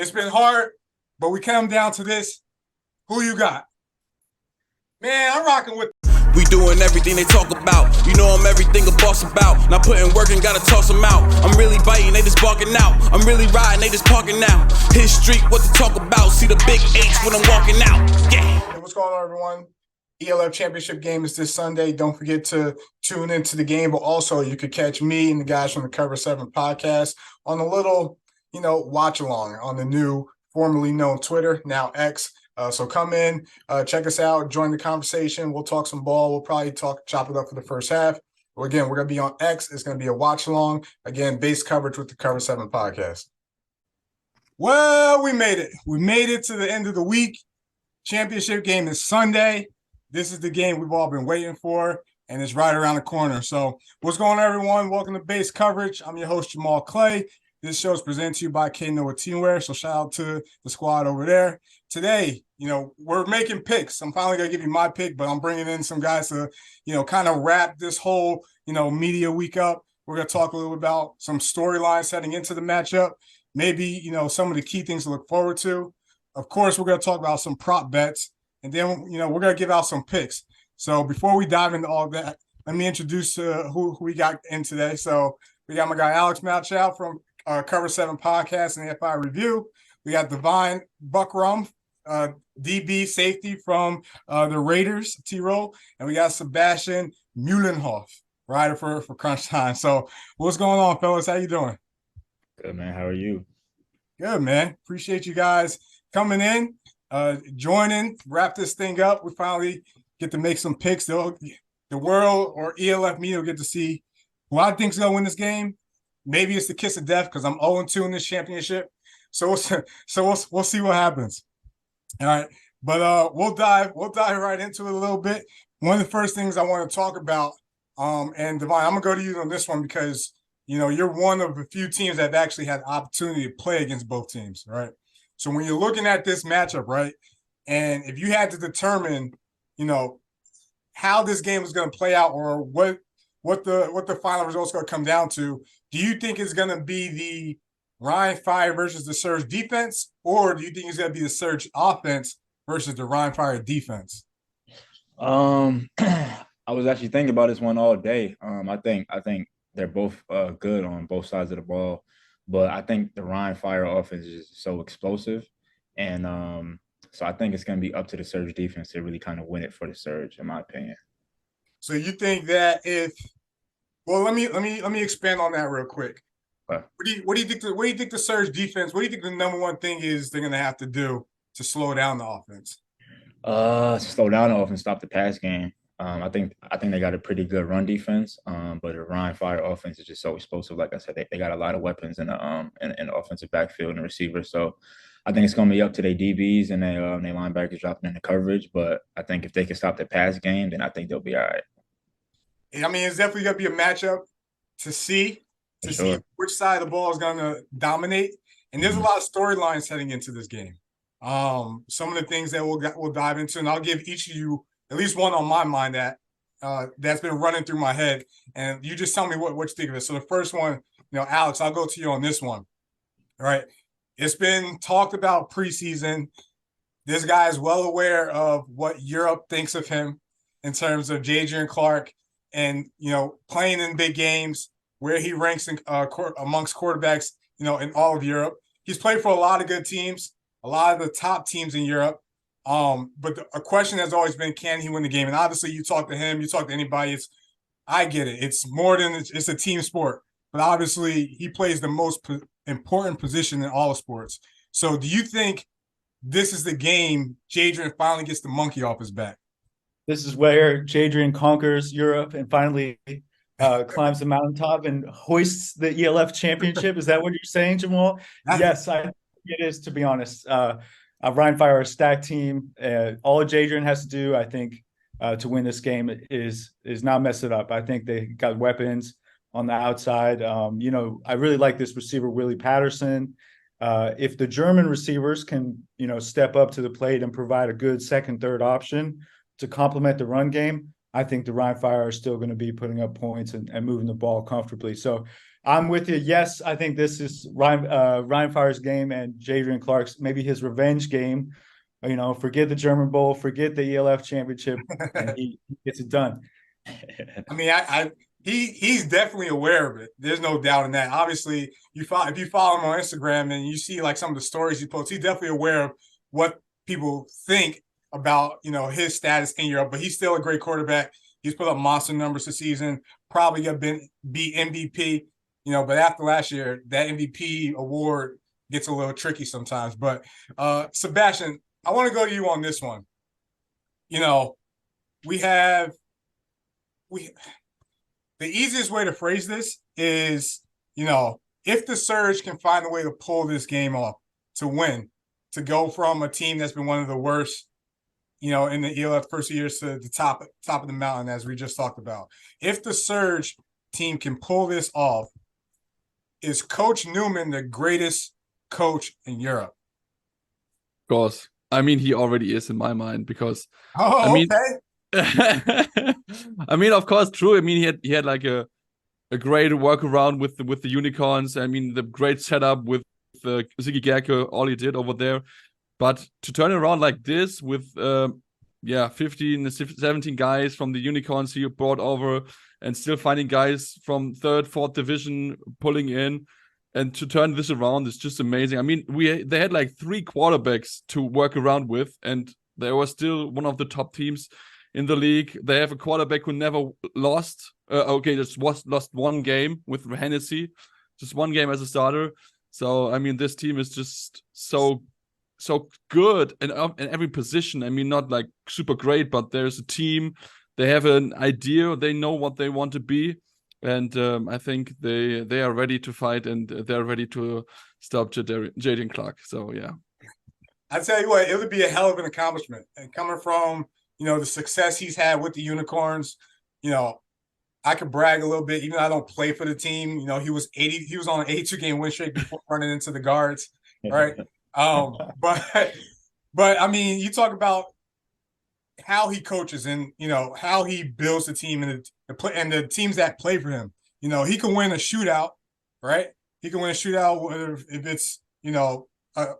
It's been hard, but we come down to this. Who you got? Man, I'm rocking with. We doing everything they talk about. You know I'm everything a boss about. Not putting work and gotta toss them out. I'm really biting, they just barking out. I'm really riding, they just parking now. His street, what to talk about. See the big H when I'm walking out. Yeah. Hey, what's going on, everyone? ELF Championship game is this Sunday. Don't forget to tune into the game, but also you could catch me and the guys from the Cover 7 podcast on a little, watch along on the new, formerly known Twitter, now X. So come in, check us out, join the conversation. We'll talk some ball. We'll probably chop it up for the first half. Well, again, we're going to be on X. It's going to be a watch along. Again, base coverage with the Cover 7 podcast. Well, we made it. We made it to the end of the week. Championship game is Sunday. This is the game we've all been waiting for, and it's right around the corner. So what's going on, everyone? Welcome to Base Coverage. I'm your host, Jamal Clay. This show is presented to you by Knoah Teamwear, so shout out to the squad over there. Today, we're making picks. I'm finally going to give you my pick, but I'm bringing in some guys to, kind of wrap this whole, media week up. We're going to talk a little bit about some storylines heading into the matchup, maybe, some of the key things to look forward to. Of course, we're going to talk about some prop bets, and then, we're going to give out some picks. So before we dive into all that, let me introduce who we got in today. So we got my guy Alex Malchow from Cover 7 podcast and the FI Review. We got Divine Buckrum, DB safety from the Raiders, T-Roll. And we got Sebastian Muhlenhoff, rider for Crunch Time. So what's going on, fellas? How you doing? Good, man. How are you? Good, man. Appreciate you guys coming in, joining, wrap this thing up. We finally get to make some picks. The world or ELF media will get to see who I think is going to win this game. Maybe it's the kiss of death because I'm 0-2 in this championship. So we'll see what happens. All right. But we'll dive right into it a little bit. One of the first things I want to talk about, and Divine, I'm gonna go to you on this one because you're one of the few teams that have actually had the opportunity to play against both teams, right? So when you're looking at this matchup, right, and if you had to determine, how this game is going to play out or what the final results going to come down to, do you think it's going to be the Ryan Fire versus the Surge defense, or do you think it's going to be the Surge offense versus the Ryan Fire defense? I was actually thinking about this one all day. I think they're both good on both sides of the ball, but I think the Ryan Fire offense is so explosive, and so I think it's going to be up to the Surge defense to really kind of win it for the Surge, in my opinion. So you think that let me expand on that real quick. What do you think the Surge defense? What do you think the number one thing is they're going to have to do to slow down the offense? Slow down the offense, stop the pass game. I think they got a pretty good run defense, but the Ryan Fire offense is just so explosive. Like I said, they got a lot of weapons in the offensive backfield and receivers. So I think it's going to be up to their DBs and their linebackers dropping into coverage. But I think if they can stop the pass game, then I think they'll be all right. I mean, it's definitely going to be a matchup to see which side of the ball is going to dominate. And there's a lot of storylines heading into this game. Some of the things that we'll dive into, and I'll give each of you at least one on my mind that's been running through my head. And you just tell me what you think of it. So the first one, Alex, I'll go to you on this one. All right. It's been talked about preseason. This guy is well aware of what Europe thinks of him in terms of Jadrian Clark and, playing in big games, where he ranks amongst quarterbacks, in all of Europe. He's played for a lot of good teams, a lot of the top teams in Europe. But a question has always been, can he win the game? And obviously you talk to him, you talk to anybody, I get it. It's more than it's a team sport. But obviously he plays the most important position in all sports. So do you think this is the game Jadrian finally gets the monkey off his back? This is where Jadrian conquers Europe and finally climbs the mountaintop and hoists the ELF championship. Is that what you're saying, Jamal? Yes, I think it is, to be honest. Ryan Fire are a stacked team. All Jadrian has to do, I think, to win this game is not mess it up. I think they got weapons on the outside. I really like this receiver, Willie Patterson. If the German receivers can, step up to the plate and provide a good second, third option to complement the run game, I think the Ryan Fire are still going to be putting up points and moving the ball comfortably. So I'm with you. Yes, I think this is Ryan Fire's game and Jadrian Clark's maybe his revenge game. You know, forget the German Bowl, forget the ELF championship, and he gets it done. I mean, he's definitely aware of it. There's no doubt in that. Obviously, if you follow him on Instagram and you see like some of the stories he posts, he's definitely aware of what people think about, you know, his status in Europe. But he's still a great quarterback. He's put up monster numbers this season. Probably gonna be MVP. You know, but after last year, that MVP award gets a little tricky sometimes. But Sebastian, I want to go to you on this one. You know, the easiest way to phrase this is, you know, if the Surge can find a way to pull this game off, to win, to go from a team that's been one of the worst, you know, in the ELF first years to the top of the mountain, as we just talked about. If the Surge team can pull this off, is Coach Newman the greatest coach in Europe? Of course. I mean, he already is in my mind because okay. I mean, of course, true. I mean, he had like a great workaround with the unicorns. I mean, the great setup with Ziggy Gerke, all he did over there. But to turn around like this with 15, 17 guys from the unicorns he brought over, and still finding guys from 3rd, 4th division pulling in, and to turn this around is just amazing. I mean, they had like 3 quarterbacks to work around with, and they were still one of the top teams in the league. They have a quarterback who never lost. Just lost one game with Hennessy, just one game as a starter. So I mean, this team is just so good in every position. I mean, not like super great, but there's a team. They have an idea. They know what they want to be, and I think they are ready to fight, and they're ready to stop Jadrian Clark. So yeah, I tell you what, it would be a hell of an accomplishment. And coming from, you know, the success he's had with the unicorns, you know, I could brag a little bit, even though I don't play for the team. You know, he was on an 82-game win streak before running into the guards, right? But I mean, you talk about how he coaches and, you know, how he builds the team and the teams that play for him. You know, he can win a shootout, right? He can win a shootout if it's, you know,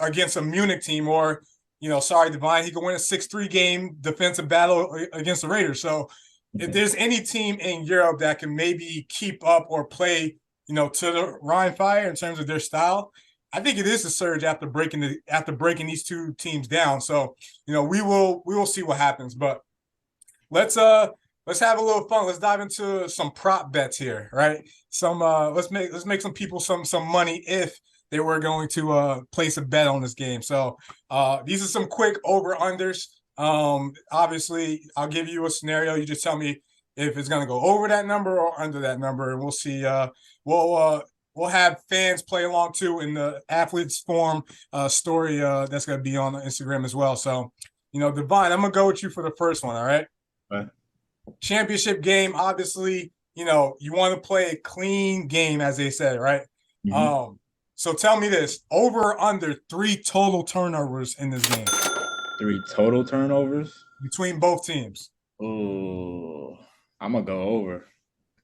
against a Munich team, or, you know, Divine, he can win a 6-3 game defensive battle against the Raiders. So if there's any team in Europe that can maybe keep up or play, you know, to the Ryan Fire in terms of their style, I think it is a Surge after breaking these 2 teams down. So, you know, we will see what happens. But let's have a little fun. Let's dive into some prop bets here, right? Let's make some people some money if they were going to place a bet on this game. So these are some quick over-unders. Obviously, I'll give you a scenario. You just tell me if it's going to go over that number or under that number, and we'll see. We'll have fans play along too in the Athletes Forum story that's going to be on Instagram as well. So, you know, Divine, I'm going to go with you for the first one, all right? Right. Championship game, obviously, you know, you want to play a clean game, as they say, right? Mm-hmm. So tell me this, over or under 3 total turnovers in this game? 3 total turnovers? Between both teams. Oh, I'm going to go over.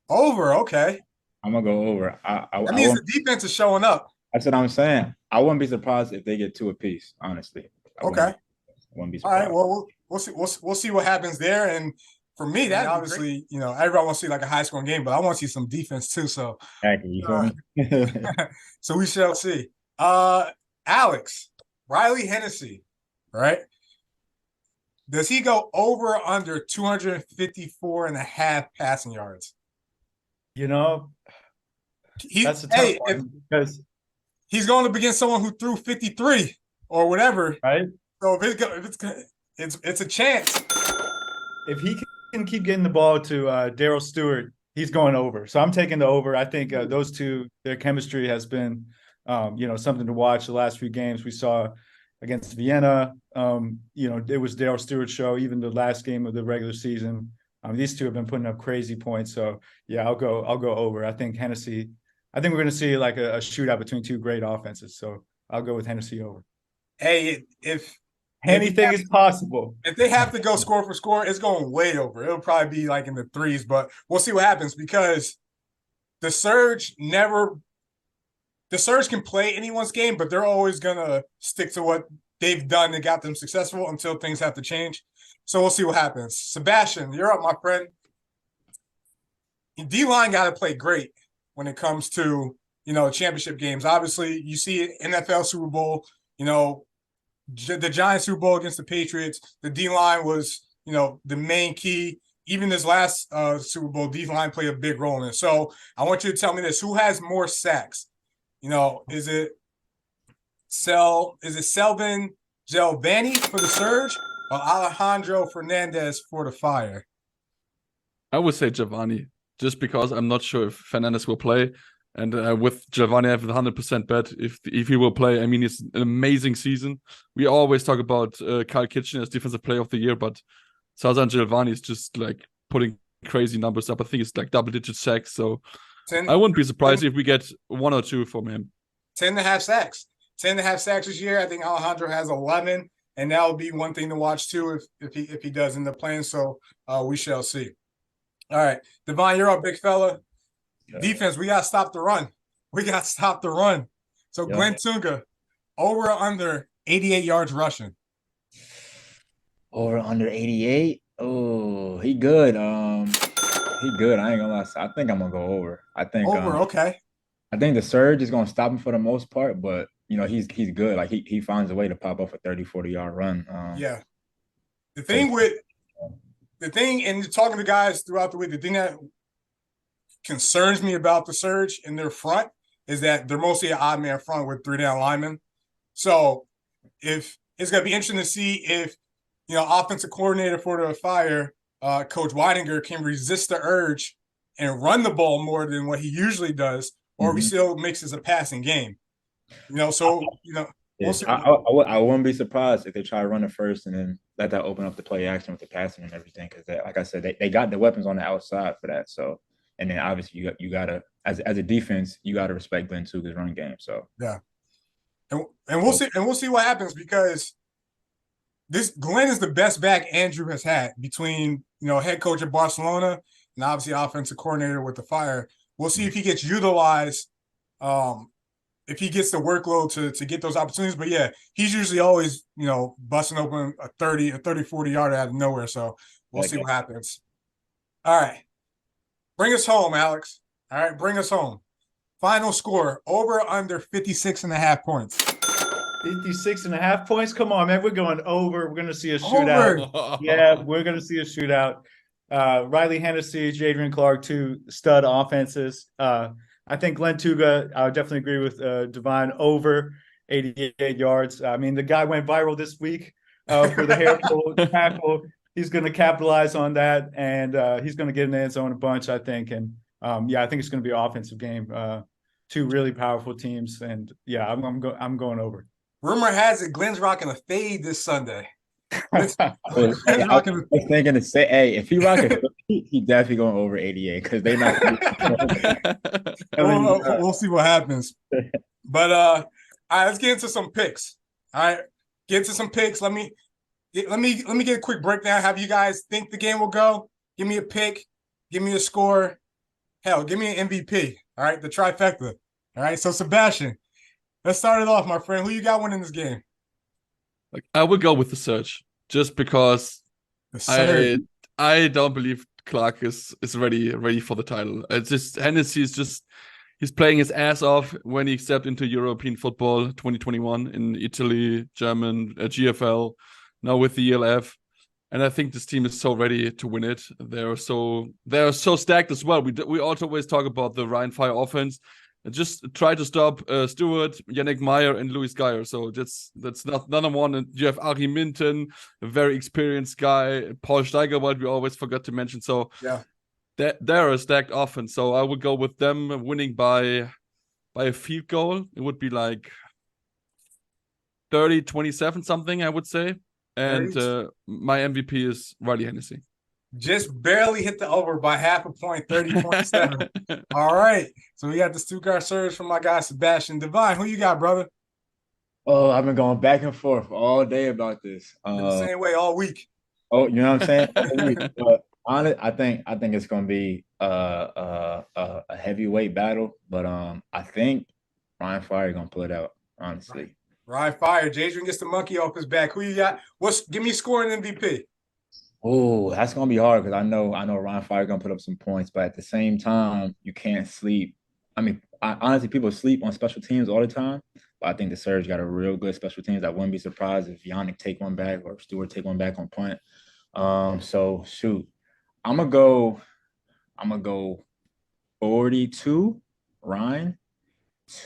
Over, okay. I'm going to go over. That means the defense is showing up. That's what I'm saying. I wouldn't be surprised if they get 2 apiece, honestly. Okay. Wouldn't be surprised. All right, well, we'll see what happens there. And for me, that obviously, you know, everyone wants to see like a high-scoring game, but I want to see some defense too. So, exactly. You feel me? So we shall see. Alex, Riley Hennessy, right? Does he go over or under 254 and a half passing yards? You know, that's a tough one because he's going up against someone who threw 53 or whatever, right? So it's a chance. If he can keep getting the ball to Daryl Stewart, he's going over. So I'm taking the over. I think those two, their chemistry has been, you know, something to watch. The last few games we saw against Vienna, you know, it was Daryl Stewart's show. Even the last game of the regular season, these two have been putting up crazy points. So yeah, I'll go over. I think Hennessy. I think we're going to see like a shootout between 2 great offenses. So I'll go with Hennessy over. Hey, if anything is possible. If they have to go score for score, it's going way over. It'll probably be like in the 3s, but we'll see what happens because the Surge can play anyone's game, but they're always gonna stick to what they've done that got them successful until things have to change. So we'll see what happens. Sebastian, you're up, my friend. D-line got to play great when it comes to, championship games. Obviously, you see NFL Super Bowl, the Giants Super Bowl against the Patriots. The D-line was, the main key. Even this last Super Bowl, D-line played a big role in it. So I want you to tell me this. Who has more sacks? Is it Selvin Gelvani for the Surge or Alejandro Fernandez for the Fire? I would say Giovanni, just because I'm not sure if Fernandez will play. And with Giovanni, I have a 100% bet if he will play. I mean, it's an amazing season. We always talk about Kyle Kitchen as Defensive Player of the Year, but Sazan Giovanni is just like putting crazy numbers up. I think it's like double-digit sacks. So I wouldn't be surprised if we get 1 or 2 from him. 10.5 sacks. 10.5 sacks this year. I think Alejandro has 11, and that will be one thing to watch too if he does end up playing. So we shall see. All right, Devon, you're up, big fella. Yeah. Defense, we got to stop the run. So yeah. Glenn Tunga, over or under 88 yards rushing? Over under 88? Oh, he good. He good. I ain't gonna lie. I think I'm gonna go over. I think over. Okay. I think the Surge is gonna stop him for the most part, but he's good. Like he finds a way to pop up a 30-40 yard run. Yeah. The thing, and talking to guys throughout the week, the thing that concerns me about the Surge in their front is that they're mostly an odd man front with 3 down linemen. So if it's gonna be interesting to see if offensive coordinator for the Fire, Coach Weidinger, can resist the urge and run the ball more than what he usually does, or if he still makes it a passing game. We'll see. I wouldn't be surprised if they try to run it first and then let that open up the play action with the passing and everything. Because, like I said, they got the weapons on the outside for that. So, and then obviously you gotta as a defense you gotta respect Glenn Tuga's run game. So yeah, and we'll see what happens, because this Glenn is the best back Andrew has had between head coach at Barcelona and obviously offensive coordinator with the Fire. We'll see if he gets utilized, if he gets the workload to get those opportunities. But yeah, he's usually always busting open a 30-40 yarder out of nowhere. So we'll see what happens. All right, bring us home, Alex. All right, bring us home. Final score, over or under 56.5 points. 56.5 points. Come on, man. We're going over. We're going to see a shootout. Yeah, we're going to see a shootout. Riley Hennessy, Jadrian Clark, 2 stud offenses. I think Glenn Tuga, I would definitely agree with Devon, over 88 yards. I mean, the guy went viral this week for the hair pull tackle. He's going to capitalize on that, and he's going to get in the end zone a bunch, I think. And I think it's going to be an offensive game. 2 really powerful teams, and yeah, I'm going over. Rumor has it Glenn's rocking a fade this Sunday. I was thinking to say, hey, if he rocking, he definitely going over 88 because they not. We'll see what happens. But all right, let's get into some picks. All right, get into some picks. Let me get a quick breakdown. How do you guys think the game will go? Give me a pick. Give me a score. Hell, give me an MVP. All right, the trifecta. All right, so Sebastian, let's start it off, my friend. Who you got winning this game? I would go with the Surge, just because I don't believe Clark is ready for the title. It's just Hennessy is he's playing his ass off when he stepped into European football 2021 in Italy, German, GFL, now with the ELF. And I think this team is so ready to win it. They're so stacked as well. We also always talk about the Ryan Fire offense. Just try to stop Stewart, Yannick Meyer, and Louis Geyer. So that's not none of one. And you have Ari Minton, a very experienced guy. Paul Steigerwald, we always forgot to mention. So yeah, they're a stacked offense. So I would go with them winning by a field goal. It would be like 30-27 something, I would say. And my MVP is Riley Hennessy. Just barely hit the over by half a point, 30.7. All right. So we got the Stuttgart Surge from my guy, Sebastian. Devine, who you got, brother? Oh, I've been going back and forth all day about this. The same way all week. Oh, you know what I'm saying? I think it's going to be a heavyweight battle, but I think Ryan Fire going to pull it out. Honestly, Ryan Fire, Jadrian gets the monkey off his back. Who you got? Give me scoring MVP. oh, that's going to be hard because I know Ryan Fire going to put up some points, but at the same time, you can't sleep. I mean, honestly, people sleep on special teams all the time, but I think the Surge got a real good special teams. I wouldn't be surprised if Yannick take one back or Stewart take one back on punt. So shoot, I'm gonna go 42 Ryan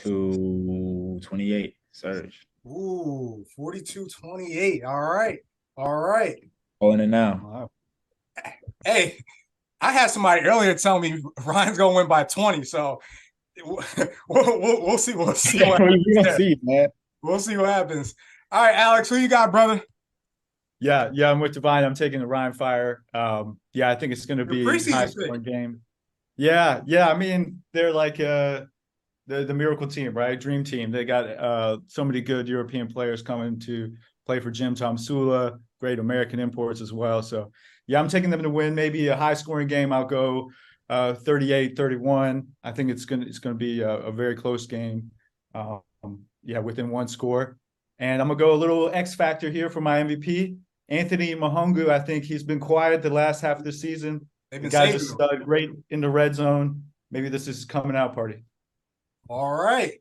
to 28 Surge. Ooh, 42-28. All right. All right. Pulling it now. Wow. Hey, I had somebody earlier tell me Ryan's gonna win by 20. So we'll see. We'll see what happens. We're gonna see, man. We'll see what happens. All right, Alex, who you got, brother? Yeah, I'm with Divine. I'm taking the Ryan Fire. I think it's going to be a high-scoring game. Yeah. I mean, they're like the miracle team, right? Dream team. They got so many good European players coming to play for Jim Tom Sula, great American imports as well. So, yeah, I'm taking them to win. Maybe a high-scoring game. I'll go 38-31. I think it's gonna be a very close game. Within one score. And I'm gonna go a little X factor here for my MVP. Anthony Mahongu, I think he's been quiet the last half of the season. The guy's a stud, great in the red zone. Maybe this is his coming out party. All right.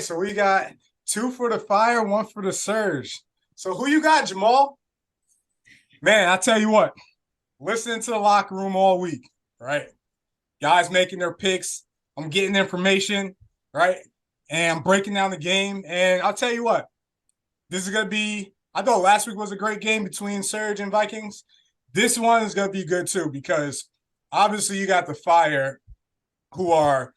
So we got 2 for the Fire, 1 for the Surge. So who you got, Jamal? Man, I tell you what, listening to the locker room all week, right? Guys making their picks. I'm getting information, right? And I'm breaking down the game. And I'll tell you what, this is going to be, I thought last week was a great game between Surge and Vikings. This one is going to be good too, because obviously you got the Fire, who are,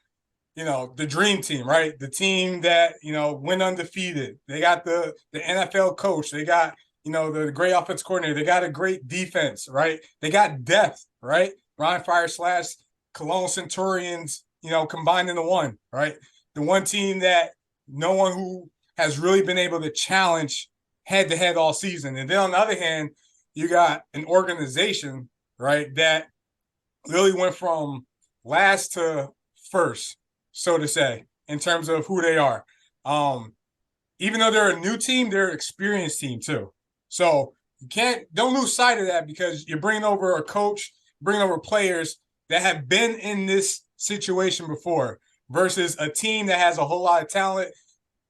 the dream team, right? The team that, went undefeated. They got the NFL coach. They got, the great offense coordinator. They got a great defense, right? They got depth, right? Ryan Fire / Cologne Centurions, combined into one, right? The one team that no one who has really been able to challenge head-to-head all season. And then on the other hand, you got an organization, right, that really went from last to first, so to say, in terms of who they are. Even though they're a new team, they're an experienced team too. So don't lose sight of that, because you're bringing over a coach, bringing over players that have been in this situation before versus a team that has a whole lot of talent,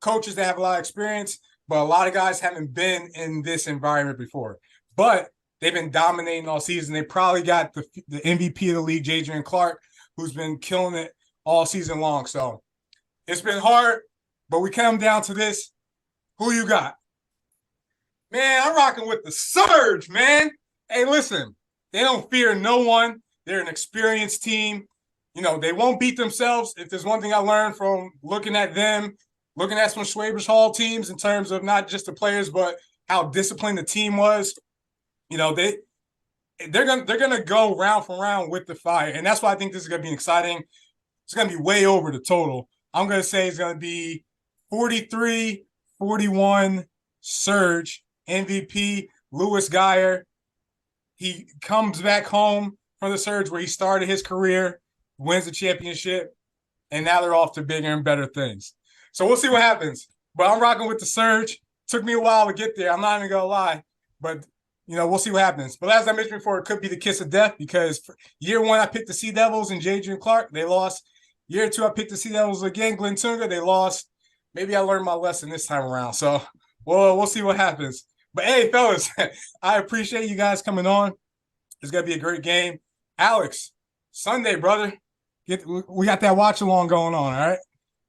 coaches that have a lot of experience, but a lot of guys haven't been in this environment before. But they've been dominating all season. They probably got the MVP of the league, Jadrian Clark, who's been killing it all season long. So it's been hard, but we come down to this. Who you got? Man, I'm rocking with the Surge, man. Hey, listen, they don't fear no one. They're an experienced team. They won't beat themselves. If there's one thing I learned from looking at them, looking at some Schwabers Hall teams in terms of not just the players, but how disciplined the team was, they're gonna go round for round with the Fire. And that's why I think this is gonna be exciting. It's gonna be way over the total. I'm gonna say it's gonna be 43-41 Surge. MVP, Louis Geyer. He comes back home from the Surge where he started his career, wins the championship, and now they're off to bigger and better things. So we'll see what happens. But I'm rocking with the Surge. Took me a while to get there. I'm not even going to lie. But, we'll see what happens. But as I mentioned before, it could be the kiss of death, because year 1, I picked the Sea Devils and Jadrian Clark. They lost. Year 2, I picked the Sea Devils again, Glenn Tunga. They lost. Maybe I learned my lesson this time around. So we'll see what happens. But, hey, fellas, I appreciate you guys coming on. It's going to be a great game. Alex, Sunday, brother. We got that watch-along going on, all right?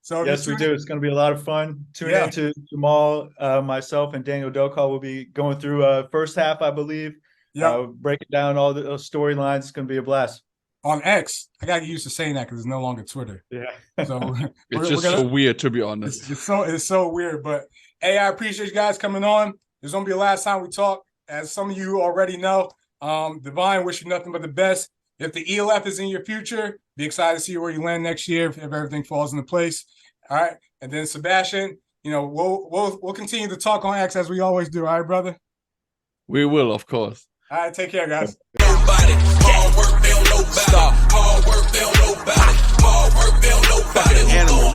So yes, we do. It's going to be a lot of fun. Tune in to Jamal, myself, and Daniel Dokal will be going through first half, I believe. Breaking down all the storylines. It's going to be a blast. On X, I got to get used to saying that because it's no longer Twitter. Yeah. So it's just so weird, to be honest. It's so weird. But, hey, I appreciate you guys coming on. This is going to be the last time we talk. As some of you already know, Divine, wish you nothing but the best. If the ELF is in your future, be excited to see where you land next year if everything falls into place. All right. And then Sebastian, we'll continue to talk on X as we always do. All right, brother? We will, of course. All right, take care, guys. Nobody know about it. Hard work, they don't know about it. Hard work, they don't know about it. Animal.